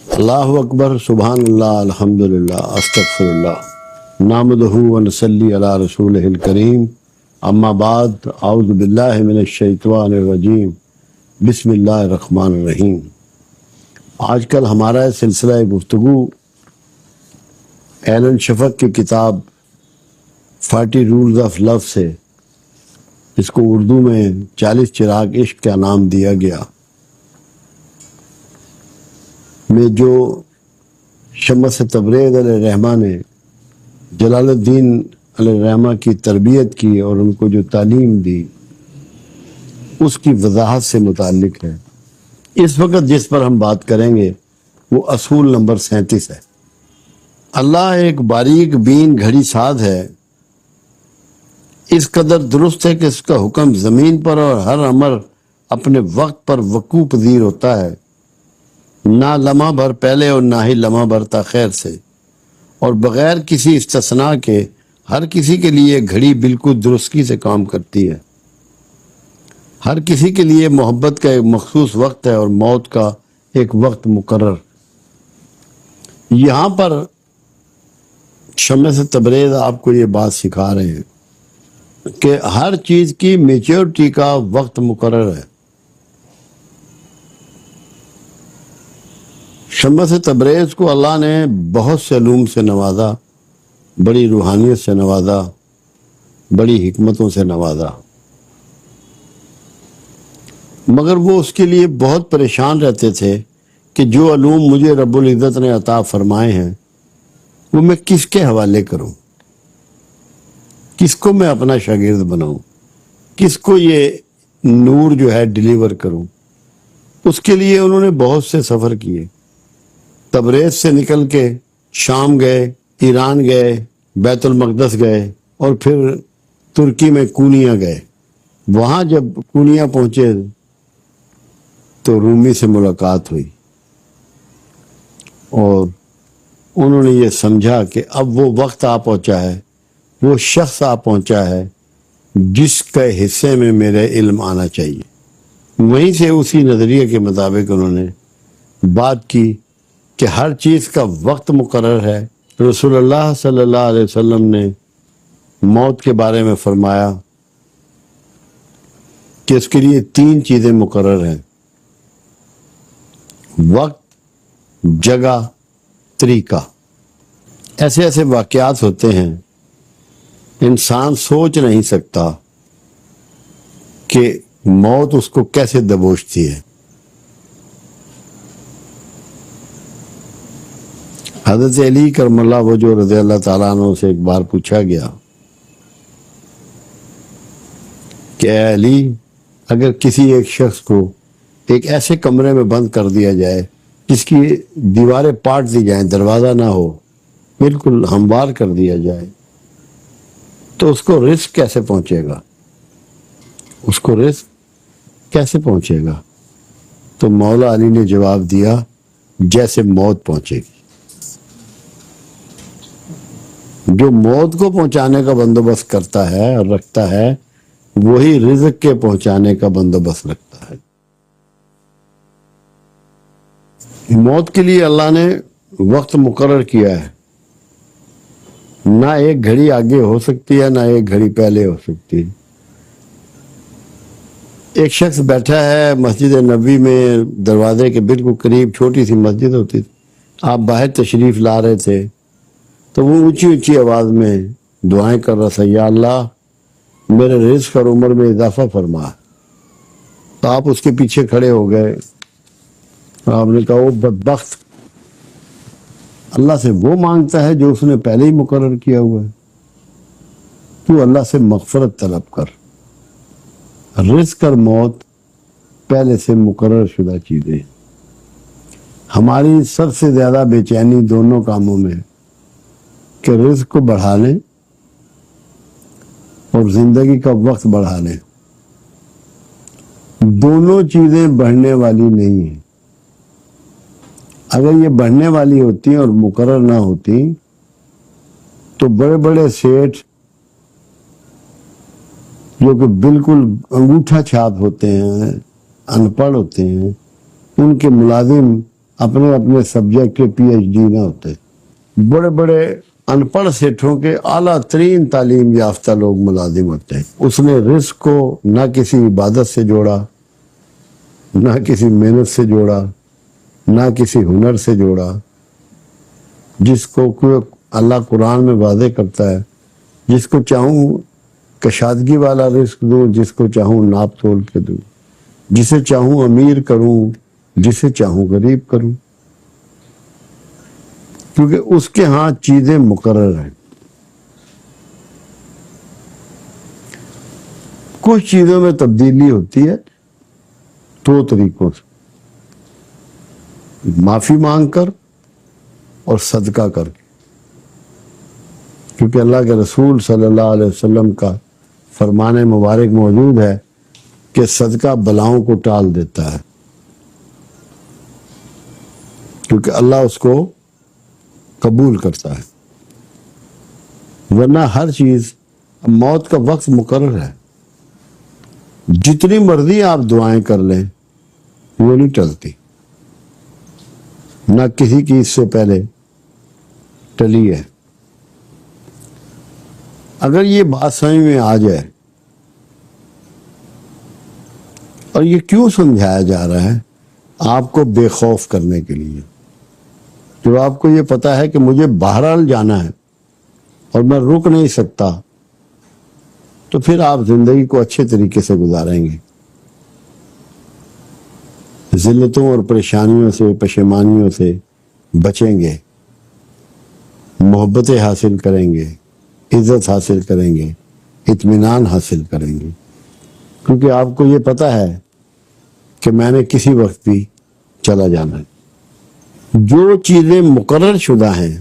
اللہ اکبر، سبحان اللہ، الحمدللہ، استغفر اللہ، نحمدہ و نصلی علی رسولہ الکریم، اما بعد، اعوذ باللہ من الشیطان الرجیم، بسم اللہ الرحمن الرحیم۔ آج کل ہمارا سلسلہ گفتگو ایلن شفق کی کتاب 40 رولز آف لو سے، جس کو اردو میں 40 چراغ عشق کا نام دیا گیا، میں جو شمس تبریز علیہ الرحمہ نے جلال الدین علیہ الرحمہ کی تربیت کی اور ان کو جو تعلیم دی، اس کی وضاحت سے متعلق ہے۔ اس وقت جس پر ہم بات کریں گے وہ اصول نمبر 37 ہے۔ اللہ ایک باریک بین گھڑی ساز ہے، اس قدر درست ہے کہ اس کا حکم زمین پر اور ہر امر اپنے وقت پر وقوع پذیر ہوتا ہے، نہ لمحہ بھر پہلے اور نہ ہی لمحہ بھر تاخیر سے، اور بغیر کسی استثناء کے ہر کسی کے لیے گھڑی بالکل درستگی سے کام کرتی ہے۔ ہر کسی کے لیے محبت کا ایک مخصوص وقت ہے اور موت کا ایک وقت مقرر۔ یہاں پر شمس تبریز آپ کو یہ بات سکھا رہے ہیں کہ ہر چیز کی میچورٹی کا وقت مقرر ہے۔ شمس تبریز کو اللہ نے بہت سے علوم سے نوازا، بڑی روحانیت سے نوازا، بڑی حکمتوں سے نوازا، مگر وہ اس کے لیے بہت پریشان رہتے تھے کہ جو علوم مجھے رب العزت نے عطا فرمائے ہیں وہ میں کس کے حوالے کروں، کس کو میں اپنا شاگرد بناؤں، کس کو یہ نور جو ہے ڈیلیور کروں۔ اس کے لیے انہوں نے بہت سے سفر کیے، تبریز سے نکل کے شام گئے، ایران گئے، بیت المقدس گئے، اور پھر ترکی میں کونیا گئے۔ وہاں جب کونیا پہنچے تو رومی سے ملاقات ہوئی اور انہوں نے یہ سمجھا کہ اب وہ وقت آ پہنچا ہے، وہ شخص آ پہنچا ہے جس کے حصے میں میرے علم آنا چاہیے۔ وہیں سے اسی نظریے کے مطابق انہوں نے بات کی کہ ہر چیز کا وقت مقرر ہے۔ رسول اللہ صلی اللہ علیہ وسلم نے موت کے بارے میں فرمایا کہ اس کے لیے 3 چیزیں مقرر ہیں: وقت، جگہ، طریقہ۔ ایسے ایسے واقعات ہوتے ہیں انسان سوچ نہیں سکتا کہ موت اس کو کیسے دبوچتی ہے۔ حضرت علی کرم اللہ وجہ رضی اللہ تعالیٰ عنہ سے ایک بار پوچھا گیا کہ اے علی، اگر کسی ایک شخص کو ایک ایسے کمرے میں بند کر دیا جائے جس کی دیواریں پاٹ دی جائیں، دروازہ نہ ہو، بالکل ہموار کر دیا جائے، تو اس کو رزق کیسے پہنچے گا؟ اس کو رزق کیسے پہنچے گا؟ تو مولا علی نے جواب دیا، جیسے موت پہنچے گی۔ جو موت کو پہنچانے کا بندوبست کرتا ہے اور رکھتا ہے، وہی رزق کے پہنچانے کا بندوبست رکھتا ہے۔ موت کے لیے اللہ نے وقت مقرر کیا ہے، نہ ایک گھڑی آگے ہو سکتی ہے، نہ ایک گھڑی پہلے ہو سکتی ہے۔ ایک شخص بیٹھا ہے مسجد نبوی میں، دروازے کے بالکل قریب چھوٹی سی مسجد ہوتی تھی، آپ باہر تشریف لا رہے تھے تو وہ اونچی اونچی آواز میں دعائیں کر رہا تھا، یا اللہ میرے رزق اور عمر میں اضافہ فرما۔ تو آپ اس کے پیچھے کھڑے ہو گئے، آپ نے کہا، وہ بدبخت اللہ سے وہ مانگتا ہے جو اس نے پہلے ہی مقرر کیا ہوا ہے، تو اللہ سے مغفرت طلب کر۔ رزق اور موت پہلے سے مقرر شدہ چیزیں۔ ہماری سب سے زیادہ بے چینی دونوں کاموں میں کہ رزق کو بڑھا لیں اور زندگی کا وقت بڑھا لیں۔ دونوں چیزیں بڑھنے والی نہیں ہیں۔ اگر یہ بڑھنے والی ہوتی اور مقرر نہ ہوتی تو بڑے بڑے سیٹھ جو کہ بالکل انگوٹھا چھاپ ہوتے ہیں، ان پڑھ ہوتے ہیں، ان کے ملازم اپنے اپنے سبجیکٹ کے پی ایچ ڈی نہ ہوتے. بڑے بڑے ان پڑھ سیٹھوں کے اعلیٰ ترین تعلیم یافتہ لوگ ملازم ہوتے ہیں. اس نے رزق کو نہ کسی عبادت سے جوڑا، نہ کسی محنت سے جوڑا، نہ کسی ہنر سے جوڑا، جس کو اللہ قرآن میں واضح کرتا ہے جس کو چاہوں کشادگی والا رزق دوں، جس کو چاہوں ناپ تول کے دوں، جسے چاہوں امیر کروں، جسے چاہوں غریب کروں، کیونکہ اس کے ہاں چیزیں مقرر ہیں. کچھ چیزوں میں تبدیلی ہوتی ہے 2 طریقوں سے، معافی مانگ کر اور صدقہ کر کے. کیونکہ اللہ کے رسول صلی اللہ علیہ وسلم کا فرمان مبارک موجود ہے کہ صدقہ بلاؤں کو ٹال دیتا ہے، کیونکہ اللہ اس کو قبول کرتا ہے. ورنہ ہر چیز، موت کا وقت مقرر ہے، جتنی مرضی آپ دعائیں کر لیں وہ نہیں ٹلتی، نہ کسی کی اس سے پہلے ٹلی ہے. اگر یہ بات سمجھ میں آ جائے، اور یہ کیوں سمجھایا جا رہا ہے؟ آپ کو بے خوف کرنے کے لیے. جب آپ کو یہ پتا ہے کہ مجھے بہرحال جانا ہے اور میں رک نہیں سکتا، تو پھر آپ زندگی کو اچھے طریقے سے گزاریں گے، ذلتوں اور پریشانیوں سے، پشیمانیوں سے بچیں گے، محبتیں حاصل کریں گے، عزت حاصل کریں گے، اطمینان حاصل کریں گے. کیونکہ آپ کو یہ پتا ہے کہ میں نے کسی وقت بھی چلا جانا ہے. جو چیزیں مقرر شدہ ہیں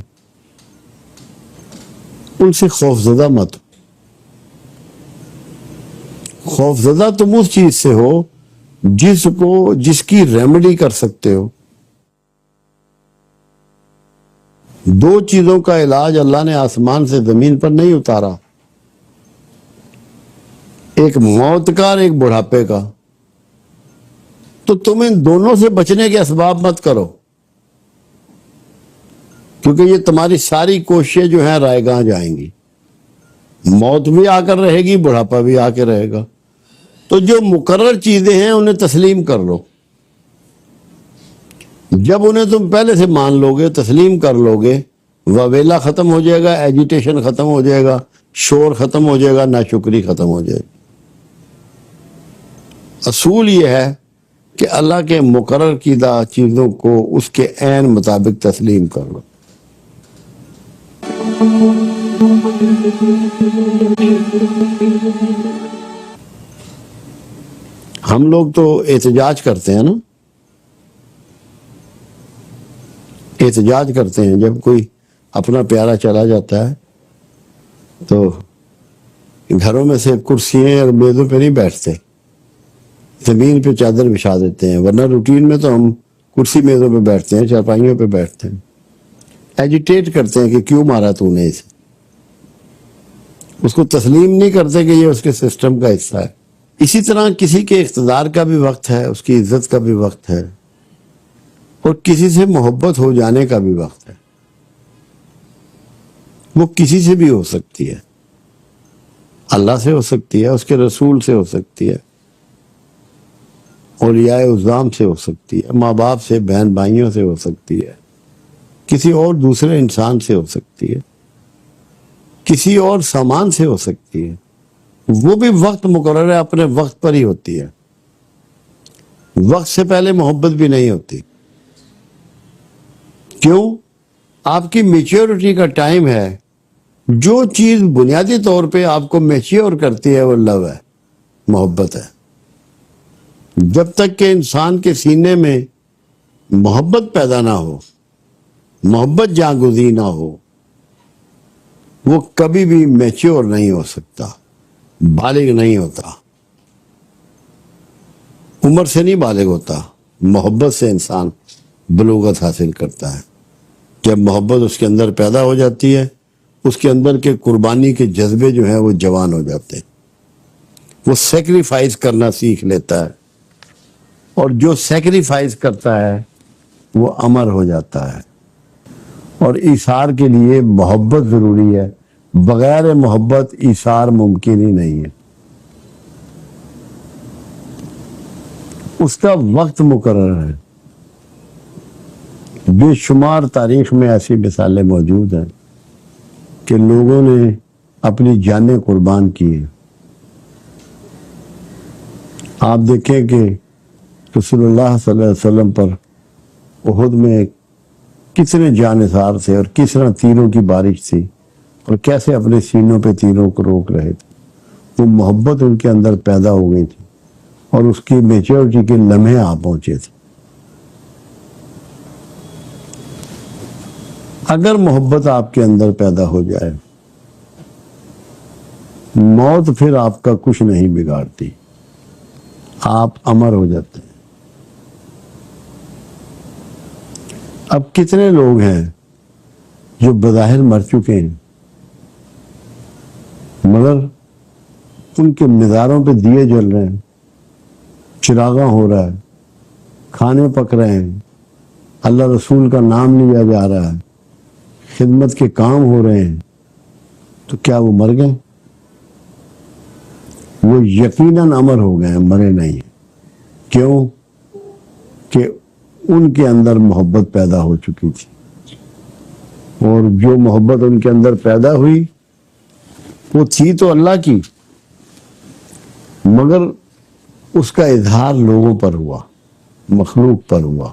ان سے خوف زدہ مت. خوف زدہ تم اس چیز سے ہو جس کی ریمیڈی کر سکتے ہو. 2 چیزوں کا علاج اللہ نے آسمان سے زمین پر نہیں اتارا، ایک موت کا اور ایک بڑھاپے کا. تو تم ان دونوں سے بچنے کے اسباب مت کرو، کیونکہ یہ تمہاری ساری کوششیں جو ہیں رائے گاہ جائیں گی. موت بھی آ کر رہے گی، بڑھاپا بھی آ کے رہے گا. تو جو مقرر چیزیں ہیں انہیں تسلیم کر لو. جب انہیں تم پہلے سے مان لو گے، تسلیم کر لو گے، وویلا ختم ہو جائے گا، ایجیٹیشن ختم ہو جائے گا، شور ختم ہو جائے گا، ناشکری ختم ہو جائے گی. اصول یہ ہے کہ اللہ کے مقرر کردہ چیزوں کو اس کے عین مطابق تسلیم کر لو. ہم لوگ تو احتجاج کرتے ہیں نا، احتجاج کرتے ہیں جب کوئی اپنا پیارا چلا جاتا ہے تو گھروں میں سے کرسیاں اور میزوں پہ نہیں بیٹھتے، زمین پہ چادر بچھا دیتے ہیں. ورنہ روٹین میں تو ہم کرسی میزوں پہ بیٹھتے ہیں، چارپائیوں پہ بیٹھتے ہیں، ایجیٹیٹ کرتے ہیں کہ کیوں مارا تو نے اسے. اس کو تسلیم نہیں کرتے کہ یہ اس کے سسٹم کا حصہ ہے. اسی طرح کسی کے اقتدار کا بھی وقت ہے، اس کی عزت کا بھی وقت ہے، اور کسی سے محبت ہو جانے کا بھی وقت ہے. وہ کسی سے بھی ہو سکتی ہے، اللہ سے ہو سکتی ہے، اس کے رسول سے ہو سکتی ہے، اولیاء عظام سے ہو سکتی ہے، ماں باپ سے، بہن بھائیوں سے ہو سکتی ہے، کسی اور دوسرے انسان سے ہو سکتی ہے، کسی اور سامان سے ہو سکتی ہے. وہ بھی وقت مقرر ہے، اپنے وقت پر ہی ہوتی ہے. وقت سے پہلے محبت بھی نہیں ہوتی. کیوں؟ آپ کی میچیورٹی کا ٹائم ہے. جو چیز بنیادی طور پہ آپ کو میچیور کرتی ہے وہ لو ہے، محبت ہے. جب تک کہ انسان کے سینے میں محبت پیدا نہ ہو، محبت جاگزی نہ ہو، وہ کبھی بھی میچیور نہیں ہو سکتا، بالغ نہیں ہوتا. عمر سے نہیں بالغ ہوتا، محبت سے انسان بلوغت حاصل کرتا ہے. جب محبت اس کے اندر پیدا ہو جاتی ہے، اس کے اندر کے قربانی کے جذبے جو ہیں وہ جوان ہو جاتے ہیں. وہ سیکریفائز کرنا سیکھ لیتا ہے، اور جو سیکریفائز کرتا ہے وہ امر ہو جاتا ہے. اور ایثار کے لیے محبت ضروری ہے. بغیر محبت ایثار ممکن ہی نہیں ہے. اس کا وقت مقرر ہے. بے شمار تاریخ میں ایسی مثالیں موجود ہیں کہ لوگوں نے اپنی جانیں قربان کی ہیں. آپ دیکھیں کہ رسول اللہ صلی اللہ علیہ وسلم پر احد میں کتنے جانثار تھے اور کس طرح تیروں کی بارش تھی اور کیسے اپنے سینوں پہ تیروں کو روک رہے تھے. وہ محبت ان کے اندر پیدا ہو گئی تھی اور اس کی میچورٹی کے لمحے آ پہنچے تھے. اگر محبت آپ کے اندر پیدا ہو جائے، موت پھر آپ کا کچھ نہیں بگاڑتی. آپ امر ہو جاتے ہیں. اب کتنے لوگ ہیں جو بظاہر مر چکے ہیں مگر ان کے مزاروں پہ دیے جل رہے ہیں، چراغاں ہو رہا ہے، کھانے پک رہے ہیں، اللہ رسول کا نام لیا جا رہا ہے، خدمت کے کام ہو رہے ہیں. تو کیا وہ مر گئے؟ وہ یقیناً امر ہو گئے ہیں، مرے نہیں. کیوں؟ کہ ان کے اندر محبت پیدا ہو چکی تھی. اور جو محبت ان کے اندر پیدا ہوئی وہ تھی تو اللہ کی، مگر اس کا اظہار لوگوں پر ہوا، مخلوق پر ہوا،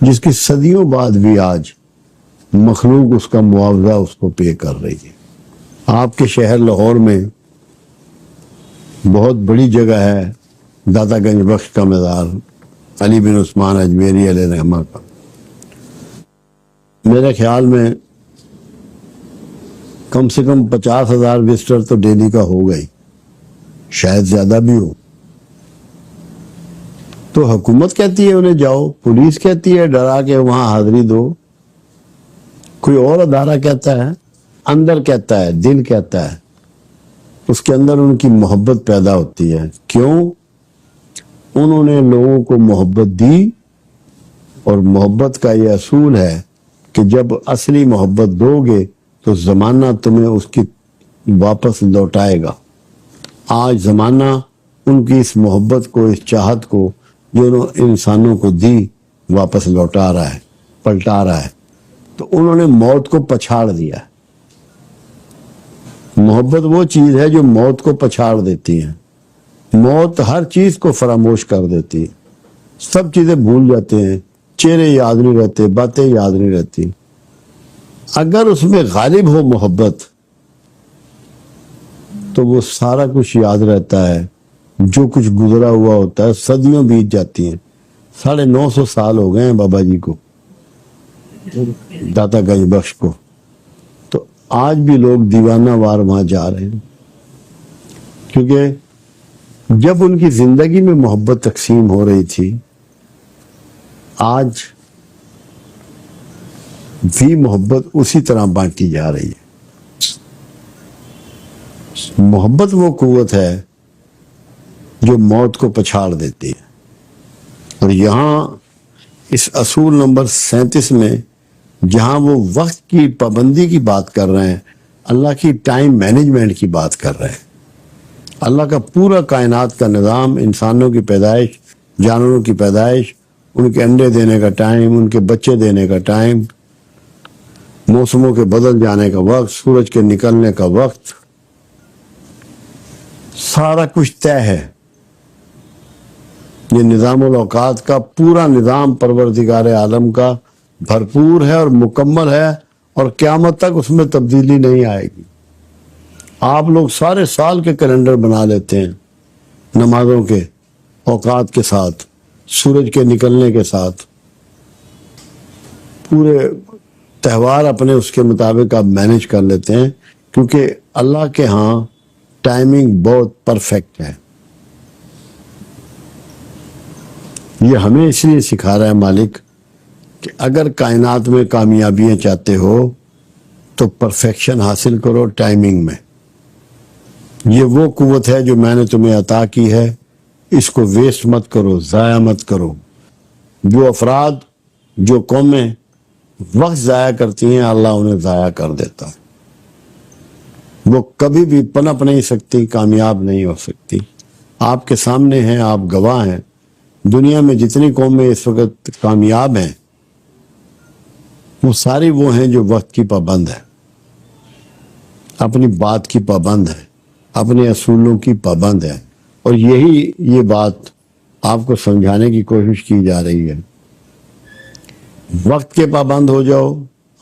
جس کی صدیوں بعد بھی آج مخلوق اس کا معاوضہ اس کو پے کر رہی ہے. آپ کے شہر لاہور میں بہت بڑی جگہ ہے داتا گنج بخش کا مزار، علی بن عثمان اجمیری علیہ رحمہ کا. میرے خیال میں کم سے کم 50,000 وزٹر تو ڈیلی کا ہو گئی، شاید زیادہ بھی ہو. تو حکومت کہتی ہے انہیں جاؤ، پولیس کہتی ہے ڈرا کے وہاں حاضری دو، کوئی اور ادارہ کہتا ہے، اندر کہتا ہے، دل کہتا ہے. اس کے اندر ان کی محبت پیدا ہوتی ہے. کیوں؟ انہوں نے لوگوں کو محبت دی. اور محبت کا یہ اصول ہے کہ جب اصلی محبت دو گے تو زمانہ تمہیں اس کی واپس لوٹائے گا. آج زمانہ ان کی اس محبت کو، اس چاہت کو جو انہوں انسانوں کو دی واپس لوٹا رہا ہے، پلٹا رہا ہے. تو انہوں نے موت کو پچھاڑ دیا. محبت وہ چیز ہے جو موت کو پچھاڑ دیتی ہے. موت ہر چیز کو فراموش کر دیتی ہے. سب چیزیں بھول جاتے ہیں، چہرے یاد نہیں رہتے، باتیں یاد نہیں رہتی. اگر اس میں غالب ہو محبت تو وہ سارا کچھ یاد رہتا ہے، جو کچھ گزرا ہوا ہوتا ہے. صدیوں بیت جاتی ہیں، 950 سال ہو گئے ہیں بابا جی کو، داتا گنج بخش کو. تو آج بھی لوگ دیوانہ وار وہاں جا رہے ہیں، کیونکہ جب ان کی زندگی میں محبت تقسیم ہو رہی تھی، آج بھی محبت اسی طرح بانٹی جا رہی ہے. محبت وہ قوت ہے جو موت کو پچھاڑ دیتی ہے. اور یہاں اس اصول نمبر 37 میں جہاں وہ وقت کی پابندی کی بات کر رہے ہیں، اللہ کی ٹائم مینجمنٹ کی بات کر رہے ہیں. اللہ کا پورا کائنات کا نظام، انسانوں کی پیدائش، جانوروں کی پیدائش، ان کے انڈے دینے کا ٹائم، ان کے بچے دینے کا ٹائم، موسموں کے بدل جانے کا وقت، سورج کے نکلنے کا وقت، سارا کچھ طے ہے. یہ نظام الاوقات کا پورا نظام پروردگار عالم کا بھرپور ہے اور مکمل ہے، اور قیامت تک اس میں تبدیلی نہیں آئے گی. آپ لوگ سارے سال کے کیلنڈر بنا لیتے ہیں نمازوں کے اوقات کے ساتھ، سورج کے نکلنے کے ساتھ، پورے تہوار اپنے اس کے مطابق آپ مینج کر لیتے ہیں، کیونکہ اللہ کے ہاں ٹائمنگ بہت پرفیکٹ ہے. یہ ہمیں اس لیے سکھا رہا ہے مالک کہ اگر کائنات میں کامیابیاں چاہتے ہو تو پرفیکشن حاصل کرو ٹائمنگ میں. یہ وہ قوت ہے جو میں نے تمہیں عطا کی ہے، اس کو ویسٹ مت کرو، ضائع مت کرو. جو افراد جو قومیں وقت ضائع کرتی ہیں اللہ انہیں ضائع کر دیتا ہے. وہ کبھی بھی پنپ نہیں سکتی، کامیاب نہیں ہو سکتی. آپ کے سامنے ہیں، آپ گواہ ہیں. دنیا میں جتنی قومیں اس وقت کامیاب ہیں وہ ساری وہ ہیں جو وقت کی پابند ہے، اپنی بات کی پابند ہے، اپنے اصولوں کی پابند ہے. اور یہ بات آپ کو سمجھانے کی کوشش کی جا رہی ہے. وقت کے پابند ہو جاؤ،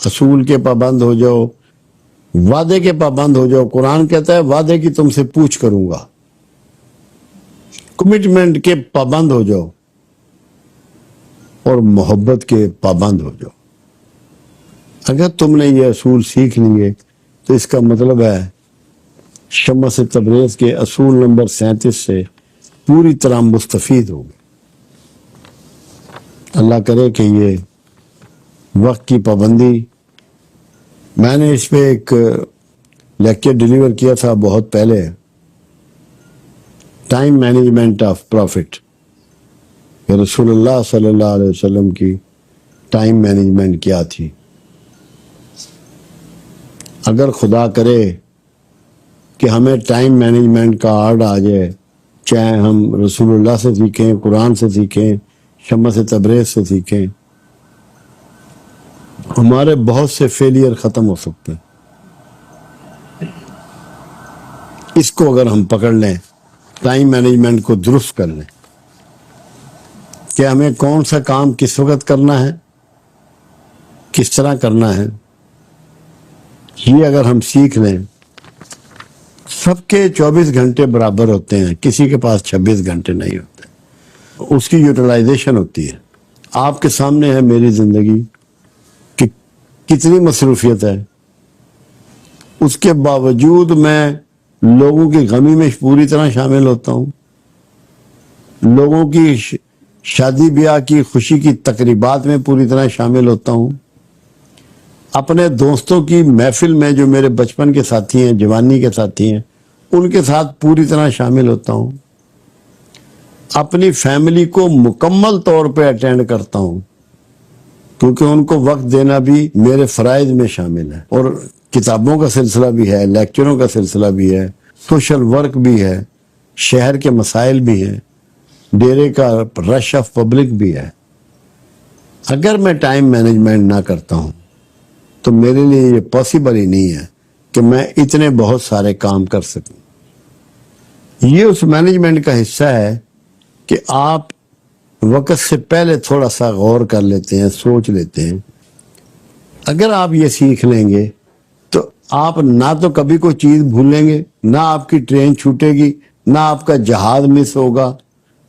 اصول کے پابند ہو جاؤ، وعدے کے پابند ہو جاؤ. قرآن کہتا ہے وعدے کی تم سے پوچھ کروں گا. کمٹمنٹ کے پابند ہو جاؤ اور محبت کے پابند ہو جاؤ. اگر تم نے یہ اصول سیکھ لیے تو اس کا مطلب ہے شمس تبریز کے اصول نمبر 37 سے پوری طرح مستفید ہو گئے. اللہ کرے کہ یہ وقت کی پابندی، میں نے اس پہ ایک لیکچر ڈیلیور کیا تھا بہت پہلے، ٹائم مینجمنٹ آف پروفٹ، کہ رسول اللہ صلی اللہ علیہ وسلم کی ٹائم مینجمنٹ کیا تھی. اگر خدا کرے کہ ہمیں ٹائم مینجمنٹ کا آرڈر آ جائے، چاہے ہم رسول اللہ سے سیکھیں، قرآن سے سیکھیں، شمس تبریز سے سیکھیں، ہمارے بہت سے فیلئر ختم ہو سکتے ہیں. اس کو اگر ہم پکڑ لیں، ٹائم مینجمنٹ کو درست کر لیں کہ ہمیں کون سا کام کس وقت کرنا ہے، کس طرح کرنا ہے، یہ اگر ہم سیکھ لیں. سب کے 24 گھنٹے برابر ہوتے ہیں، کسی کے پاس 26 گھنٹے نہیں ہوتے. اس کی یوٹیلائزیشن ہوتی ہے. آپ کے سامنے ہے میری زندگی کہ کتنی مصروفیت ہے، اس کے باوجود میں لوگوں کی غمی میں پوری طرح شامل ہوتا ہوں، لوگوں کی شادی بیاہ کی خوشی کی تقریبات میں پوری طرح شامل ہوتا ہوں، اپنے دوستوں کی محفل میں جو میرے بچپن کے ساتھی ہیں، جوانی کے ساتھی ہیں، ان کے ساتھ پوری طرح شامل ہوتا ہوں، اپنی فیملی کو مکمل طور پہ اٹینڈ کرتا ہوں، کیونکہ ان کو وقت دینا بھی میرے فرائض میں شامل ہے. اور کتابوں کا سلسلہ بھی ہے، لیکچروں کا سلسلہ بھی ہے، سوشل ورک بھی ہے، شہر کے مسائل بھی ہیں، ڈیرے کا رش آف پبلک بھی ہے. اگر میں ٹائم مینجمنٹ نہ کرتا ہوں تو میرے لیے یہ پاسبل ہی نہیں ہے کہ میں اتنے بہت سارے کام کر سکوں. یہ اس مینجمنٹ کا حصہ ہے کہ آپ وقت سے پہلے تھوڑا سا غور کر لیتے ہیں، سوچ لیتے ہیں. اگر آپ یہ سیکھ لیں گے تو آپ نہ تو کبھی کوئی چیز بھولیں گے، نہ آپ کی ٹرین چھوٹے گی، نہ آپ کا جہاز مس ہوگا،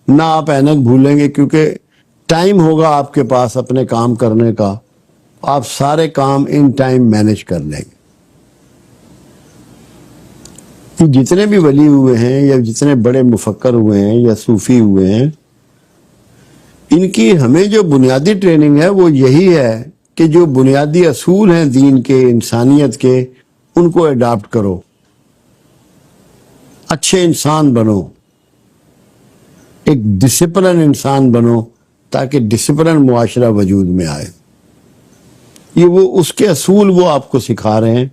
نہ آپ اینک بھولیں گے، کیونکہ ٹائم ہوگا آپ کے پاس اپنے کام کرنے کا. آپ سارے کام ان ٹائم مینج کر لیں گے. جتنے بھی ولی ہوئے ہیں یا جتنے بڑے مفکر ہوئے ہیں یا صوفی ہوئے ہیں، ان کی ہمیں جو بنیادی ٹریننگ ہے وہ یہی ہے کہ جو بنیادی اصول ہیں دین کے، انسانیت کے، ان کو اڈاپٹ کرو، اچھے انسان بنو، ایک ڈسپلن انسان بنو، تاکہ ڈسپلن معاشرہ وجود میں آئے. یہ وہ اس کے اصول وہ آپ کو سکھا رہے ہیں.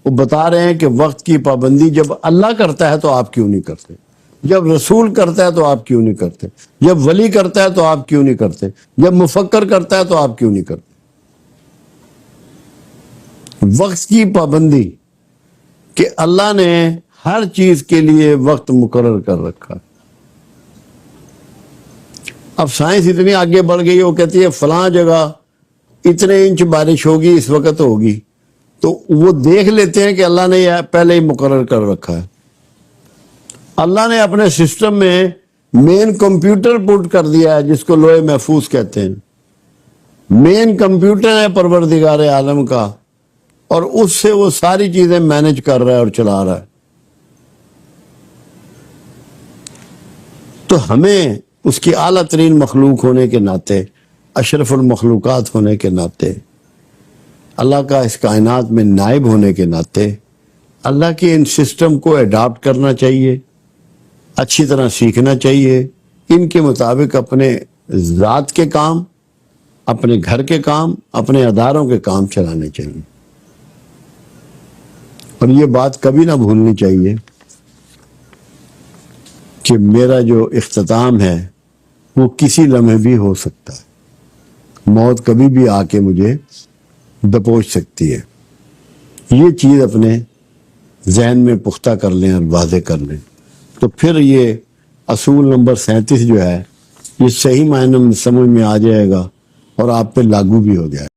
وہ بتا رہے ہیں کہ وقت کی پابندی جب اللہ کرتا ہے تو آپ کیوں نہیں کرتے، جب رسول کرتا ہے تو آپ کیوں نہیں کرتے، جب ولی کرتا ہے تو آپ کیوں نہیں کرتے، جب مفکر کرتا ہے تو آپ کیوں نہیں کرتے. وقت کی پابندی کہ اللہ نے ہر چیز کے لیے وقت مقرر کر رکھا. اب سائنس اتنی آگے بڑھ گئی، وہ کہتی ہے فلاں جگہ اتنے انچ بارش ہوگی، اس وقت ہوگی، تو وہ دیکھ لیتے ہیں کہ اللہ نے یہ پہلے ہی مقرر کر رکھا ہے. اللہ نے اپنے سسٹم میں مین کمپیوٹر پٹ کر دیا ہے، جس کو لوح محفوظ کہتے ہیں. مین کمپیوٹر ہے پروردگار عالم کا، اور اس سے وہ ساری چیزیں مینج کر رہا ہے اور چلا رہا ہے. تو ہمیں اس کی اعلیٰ ترین مخلوق ہونے کے ناطے، اشرف المخلوقات ہونے کے ناطے، اللہ کا اس کائنات میں نائب ہونے کے ناطے، اللہ کے ان سسٹم کو اڈاپٹ کرنا چاہیے، اچھی طرح سیکھنا چاہیے، ان کے مطابق اپنے ذات کے کام اپنے گھر کے کام، اپنے اداروں کے کام چلانے چاہیے. اور یہ بات کبھی نہ بھولنی چاہیے کہ میرا جو اختتام ہے وہ کسی لمحے بھی ہو سکتا ہے. موت کبھی بھی آ کے مجھے دبوچ سکتی ہے. یہ چیز اپنے ذہن میں پختہ کر لیں اور واضح کر لیں، تو پھر یہ اصول نمبر 37 جو ہے یہ صحیح معنی میں سمجھ میں آ جائے گا اور آپ پہ لاگو بھی ہو جائے گا.